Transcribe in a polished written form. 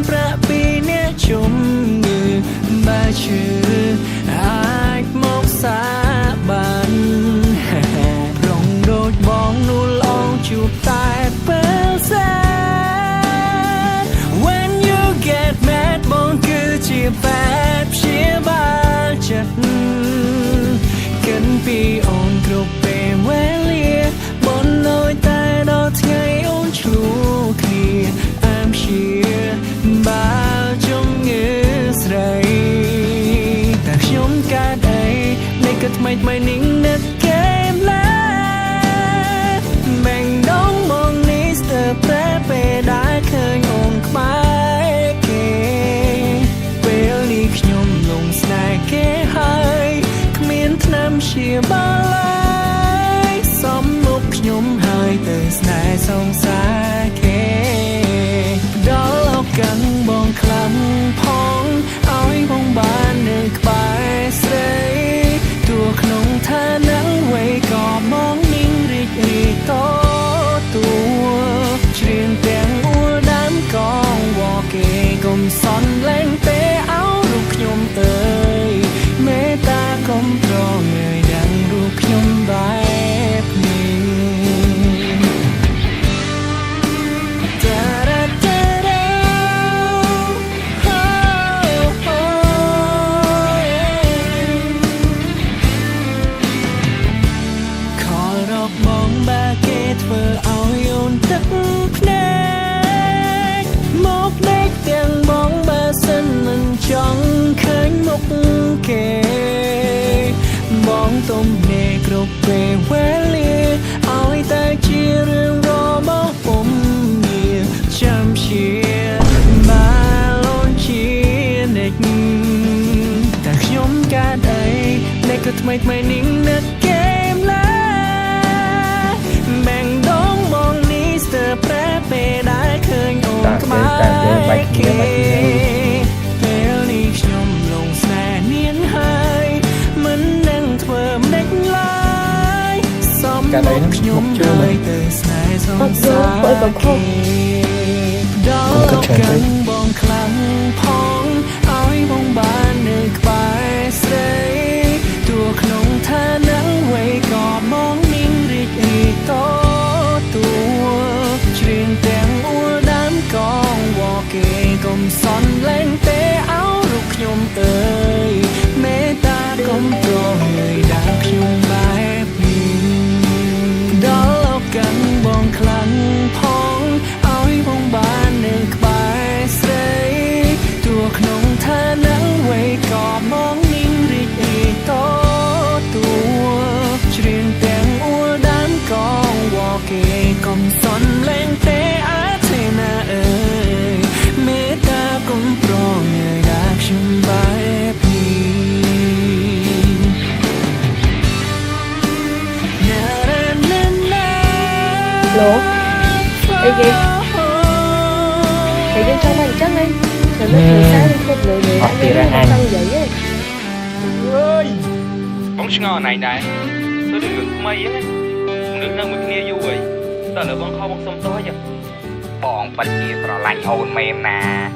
ប្រាក់ពីអ្នកជំងឺបើឈឺអាចមកសាបានរងដូចបងនួលអងជួបតែពេលសែ When you get mad បងគឺជាបែបព្យាបាលចិត្តកិនពីអូនគ្រប់ពេលវេលាបងនៅតែដល់ថ្ងៃអូនឆ្លូគ្នាI'm here បើជំងឺស្រីតែខ្ញុំកើតអីនៃក៏ថ្មីនេះនឹកគេម្លេះបែងដងមកនេះស្ទើរតែពេលដែលឃើញអូនក្បែរគេពេលនេះខ្ញុំលងស្នេហ៍គេហើយគ្មានថ្នាំព្យាបាលឡើយសំមុខខ្ញុំហើយទៅស្នេហ៍សងសារគេដល់ឱកាសបងខ្លាំងផងឲ្យបងបាននៅក្បែរស្រីទោះក្នុងឋានៈអ្វីក៏មកนิ่งរីករាយតទួច្រៀងទាំងអួលដើមកងវ៉គេកុំសន់លែងទេអោរូបខ្ញុំអើយមេត្តាកុំប្រងើយដឹងរូបខ្ញុំបែបនេះបងបើគេធ្វើឲ្យអូនទឹកភ្នែកមកដេកទាំងបងបើសិនមិនចង់ឃើញមុខគេបងទុំភ្នែកគ្រប់ពេលវេលាឲ្យតែជារឿងរបស់ពុំមានចាំជាមកអូនជានិចតែខ្ញុំកើតអីអ្នកក៏ថ្មីនេះនឹកគេម្លេះបែងដងបងនេះស្ទើរប្រែពេលដែលឃើញអូនក្បែរគេពេលនេះខ្ញុំលងស្នេហ៍នាងហើយមិននឹងធ្វើម្ដេចឡើយសំមុខខ្ញុំហើយទៅស្នេហ៍សងសារគេដល់ឱកាសបងខ្លាំងផងឲ្យបងបាននៅក្បែរស្រីទោះក្នុងឋានៈអ្វីក៏មកนิ่งរីករាយតទួច្រៀងទាំងអួលដើមកងវ៉គេកុំសន់លែងទេអោរូបខ្ញុំអើយមេត្តាកុំប្រងើយដើមខ្ញុំបែបនេះដល់ឱកាសបងខ្លាំងផងឲ្យបងបាននៅក្បែរស្រីទោះក្នុងឋានៈអ្វីក៏មកนิ่งរីករាយតទួច្រៀងទាំងអួលដើមកងវ៉គេកុំសន់លែងទេអាទេណាអើយមេត្តាកុំប្រងើយដើរខ្ញុំបែបនេះឡូអីគេthì dân trong hành chắc anh là nó người sao đi một người người đã nghe nó tăng vậy ấy ơi bóng ngò này này tôi được ngực mây á không được nâng mực nghe vô vậy ta là bóng kho bóng sông tối vậy bọn bạch chia rồi lạnh ồn mềm nè